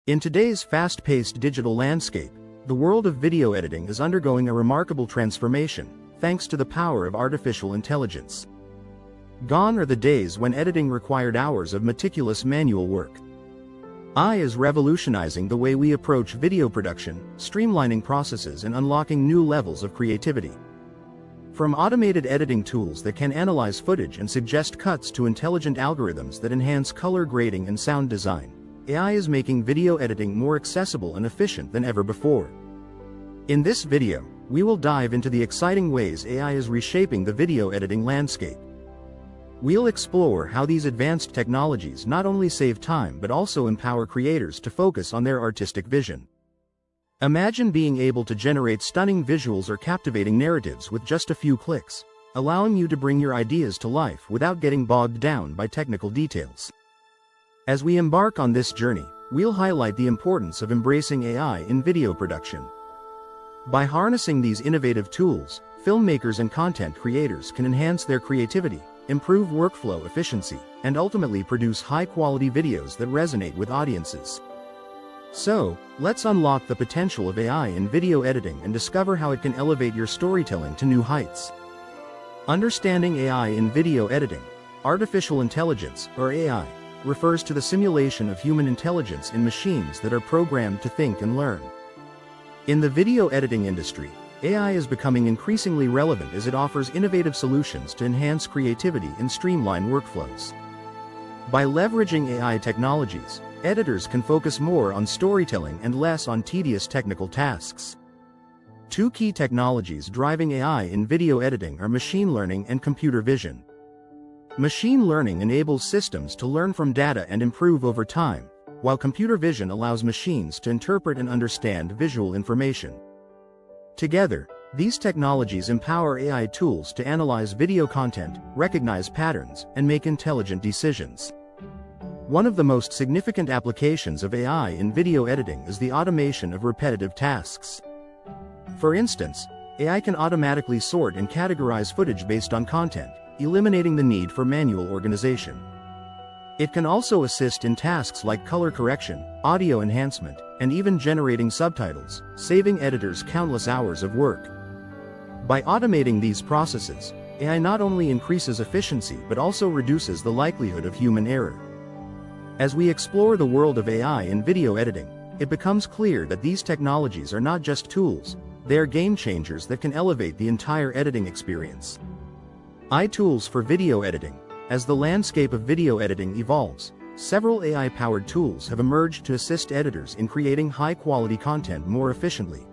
In today's fast-paced digital landscape, the world of video editing is undergoing a remarkable transformation, thanks to the power of artificial intelligence. Gone are the days when editing required hours of meticulous manual work. AI is revolutionizing the way we approach video production, streamlining processes and unlocking new levels of creativity. From automated editing tools that can analyze footage and suggest cuts to intelligent algorithms that enhance color grading and sound design, AI is making video editing more accessible and efficient than ever before. In this video, we will dive into the exciting ways AI is reshaping the video editing landscape. We'll explore how these advanced technologies not only save time but also empower creators to focus on their artistic vision. Imagine being able to generate stunning visuals or captivating narratives with just a few clicks, allowing you to bring your ideas to life without getting bogged down by technical details. As we embark on this journey, we'll highlight the importance of embracing AI in video production. By harnessing these innovative tools, filmmakers and content creators can enhance their creativity, improve workflow efficiency, and ultimately produce high-quality videos that resonate with audiences. So, let's unlock the potential of AI in video editing and discover how it can elevate your storytelling to new heights. Understanding AI in video editing, artificial intelligence, or AI, refers to the simulation of human intelligence in machines that are programmed to think and learn. In the video editing industry, AI is becoming increasingly relevant as it offers innovative solutions to enhance creativity and streamline workflows. By leveraging AI technologies, editors can focus more on storytelling and less on tedious technical tasks. Two key technologies driving AI in video editing are machine learning and computer vision. Machine learning enables systems to learn from data and improve over time, while computer vision allows machines to interpret and understand visual information. Together, these technologies empower AI tools to analyze video content, recognize patterns, and make intelligent decisions. One of the most significant applications of AI in video editing is the automation of repetitive tasks. For instance, AI can automatically sort and categorize footage based on content, eliminating the need for manual organization. It can also assist in tasks like color correction, audio enhancement, and even generating subtitles, saving editors countless hours of work. By automating these processes, AI not only increases efficiency but also reduces the likelihood of human error. As we explore the world of AI in video editing, it becomes clear that these technologies are not just tools, they are game changers that can elevate the entire editing experience. AI tools for video editing. As the landscape of video editing evolves, several AI-powered tools have emerged to assist editors in creating high-quality content more efficiently.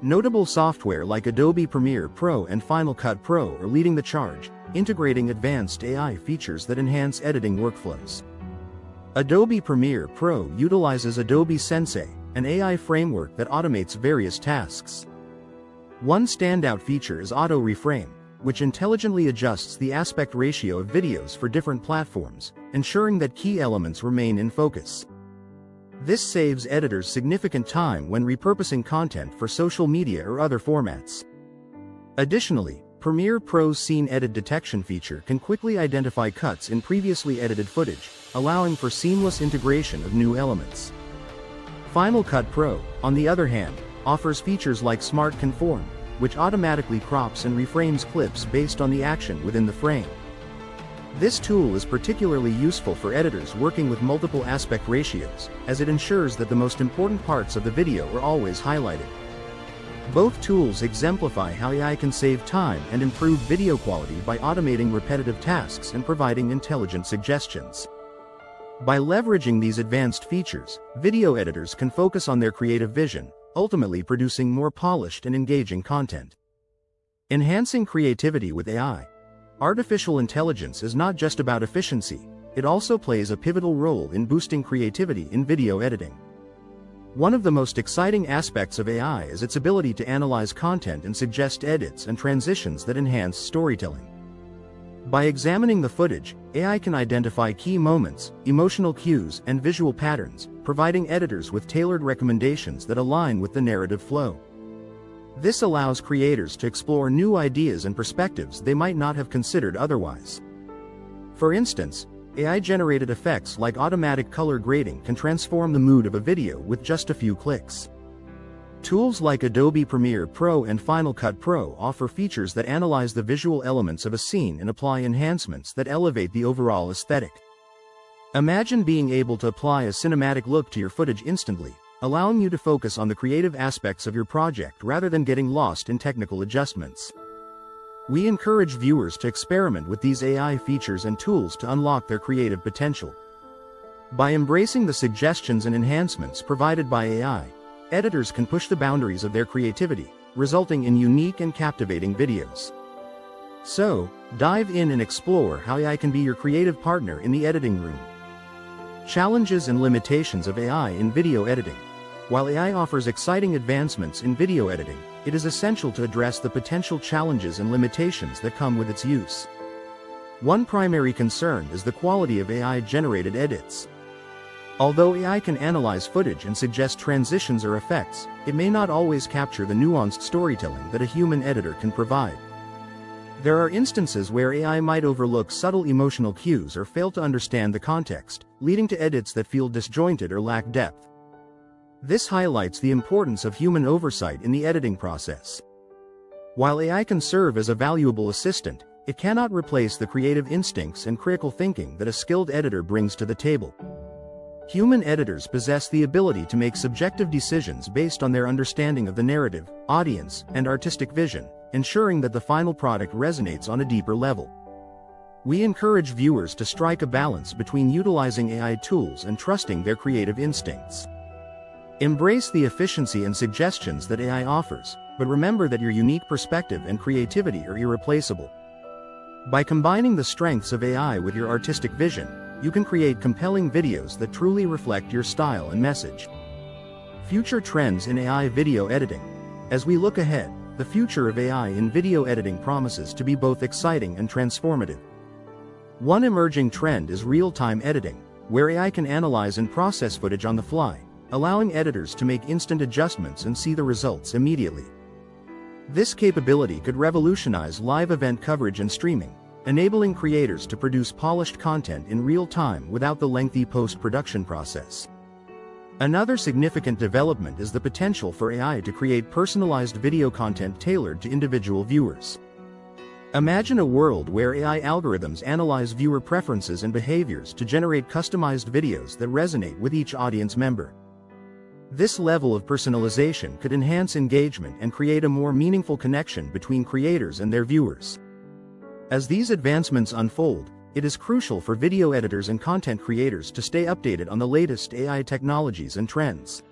Notable software like Adobe Premiere Pro and Final Cut Pro are leading the charge, integrating advanced AI features that enhance editing workflows. Adobe Premiere Pro utilizes Adobe Sensei, an AI framework that automates various tasks. One standout feature is Auto Reframe, which intelligently adjusts the aspect ratio of videos for different platforms, ensuring that key elements remain in focus. This saves editors significant time when repurposing content for social media or other formats. Additionally, Premiere Pro's Scene Edit Detection feature can quickly identify cuts in previously edited footage, allowing for seamless integration of new elements. Final Cut Pro, on the other hand, offers features like Smart Conform, which automatically crops and reframes clips based on the action within the frame. This tool is particularly useful for editors working with multiple aspect ratios, as it ensures that the most important parts of the video are always highlighted. Both tools exemplify how AI can save time and improve video quality by automating repetitive tasks and providing intelligent suggestions. By leveraging these advanced features, video editors can focus on their creative vision, ultimately producing more polished and engaging content. Enhancing creativity with AI. Artificial intelligence is not just about efficiency, it also plays a pivotal role in boosting creativity in video editing. One of the most exciting aspects of AI is its ability to analyze content and suggest edits and transitions that enhance storytelling. By examining the footage, AI can identify key moments, emotional cues, and visual patterns, providing editors with tailored recommendations that align with the narrative flow. This allows creators to explore new ideas and perspectives they might not have considered otherwise. For instance, AI-generated effects like automatic color grading can transform the mood of a video with just a few clicks. Tools like Adobe Premiere Pro and Final Cut Pro offer features that analyze the visual elements of a scene and apply enhancements that elevate the overall aesthetic. Imagine being able to apply a cinematic look to your footage instantly, allowing you to focus on the creative aspects of your project rather than getting lost in technical adjustments. We encourage viewers to experiment with these AI features and tools to unlock their creative potential. By embracing the suggestions and enhancements provided by AI, editors can push the boundaries of their creativity, resulting in unique and captivating videos. So, dive in and explore how AI can be your creative partner in the editing room. Challenges and limitations of AI in video editing. While AI offers exciting advancements in video editing, it is essential to address the potential challenges and limitations that come with its use. One primary concern is the quality of AI-generated edits. Although AI can analyze footage and suggest transitions or effects, it may not always capture the nuanced storytelling that a human editor can provide. There are instances where AI might overlook subtle emotional cues or fail to understand the context, leading to edits that feel disjointed or lack depth. This highlights the importance of human oversight in the editing process. While AI can serve as a valuable assistant, it cannot replace the creative instincts and critical thinking that a skilled editor brings to the table. Human editors possess the ability to make subjective decisions based on their understanding of the narrative, audience, and artistic vision, ensuring that the final product resonates on a deeper level. We encourage viewers to strike a balance between utilizing AI tools and trusting their creative instincts. Embrace the efficiency and suggestions that AI offers, but remember that your unique perspective and creativity are irreplaceable. By combining the strengths of AI with your artistic vision, you can create compelling videos that truly reflect your style and message. Future trends in AI video editing. As we look ahead, the future of AI in video editing promises to be both exciting and transformative. One emerging trend is real-time editing, where AI can analyze and process footage on the fly, allowing editors to make instant adjustments and see the results immediately. This capability could revolutionize live event coverage and streaming, enabling creators to produce polished content in real time without the lengthy post-production process. Another significant development is the potential for AI to create personalized video content tailored to individual viewers. Imagine a world where AI algorithms analyze viewer preferences and behaviors to generate customized videos that resonate with each audience member. This level of personalization could enhance engagement and create a more meaningful connection between creators and their viewers. As these advancements unfold, it is crucial for video editors and content creators to stay updated on the latest AI technologies and trends.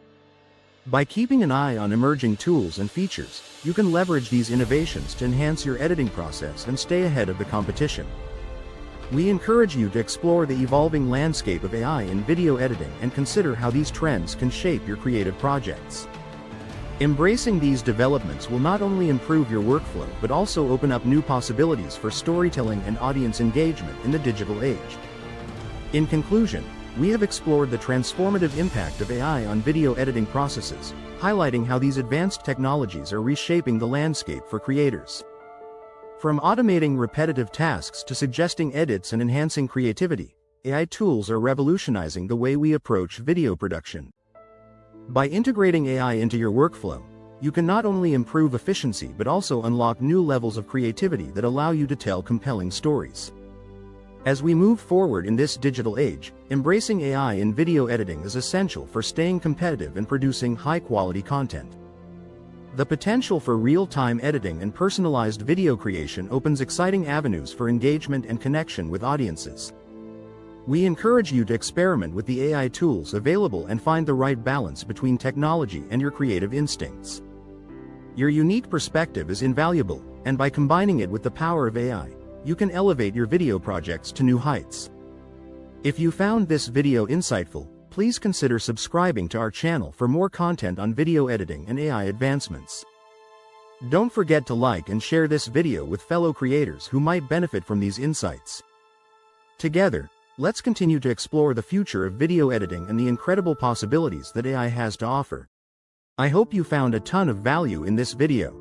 By keeping an eye on emerging tools and features, you can leverage these innovations to enhance your editing process and stay ahead of the competition. We encourage you to explore the evolving landscape of AI in video editing and consider how these trends can shape your creative projects. Embracing these developments will not only improve your workflow but also open up new possibilities for storytelling and audience engagement in the digital age. In conclusion, we have explored the transformative impact of AI on video editing processes, highlighting how these advanced technologies are reshaping the landscape for creators. From automating repetitive tasks to suggesting edits and enhancing creativity, AI tools are revolutionizing the way we approach video production. By integrating AI into your workflow, you can not only improve efficiency but also unlock new levels of creativity that allow you to tell compelling stories. As we move forward in this digital age, embracing AI in video editing is essential for staying competitive and producing high-quality content. The potential for real-time editing and personalized video creation opens exciting avenues for engagement and connection with audiences. We encourage you to experiment with the AI tools available and find the right balance between technology and your creative instincts. Your unique perspective is invaluable, and by combining it with the power of AI, you can elevate your video projects to new heights. If you found this video insightful, please consider subscribing to our channel for more content on video editing and AI advancements. Don't forget to like and share this video with fellow creators who might benefit from these insights. Together, let's continue to explore the future of video editing and the incredible possibilities that AI has to offer. I hope you found a ton of value in this video.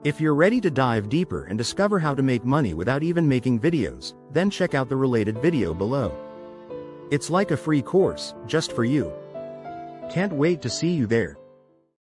If you're ready to dive deeper and discover how to make money without even making videos, then check out the related video below. It's like a free course, just for you. Can't wait to see you there.